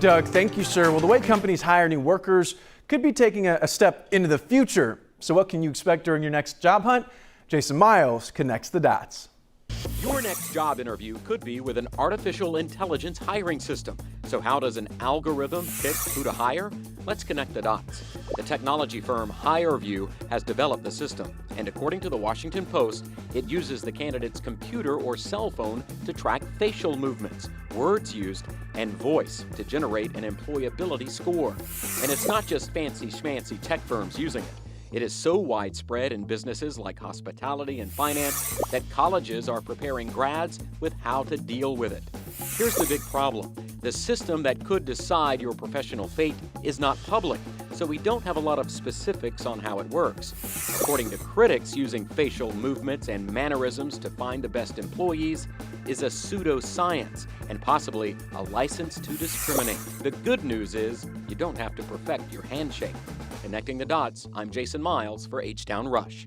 Doug, thank you, sir. Well, the way companies hire new workers could be taking a step into the future. So what can you expect during your next job hunt? Jason Miles connects the dots. Your next job interview could be with an artificial intelligence hiring system. So how does an algorithm pick who to hire? Let's connect the dots. The technology firm HireVue has developed the system, and according to the Washington Post, it uses the candidate's computer or cell phone to track facial movements, words used, and voice to generate an employability score. And it's not just fancy schmancy tech firms using it. It is so widespread in businesses like hospitality and finance that colleges are preparing grads with how to deal with it. Here's the big problem. The system that could decide your professional fate is not public, so we don't have a lot of specifics on how it works. According to critics, using facial movements and mannerisms to find the best employees is a pseudoscience and possibly a license to discriminate. The good news is you don't have to perfect your handshake. Connecting the dots, I'm Jason Miles for H-Town Rush.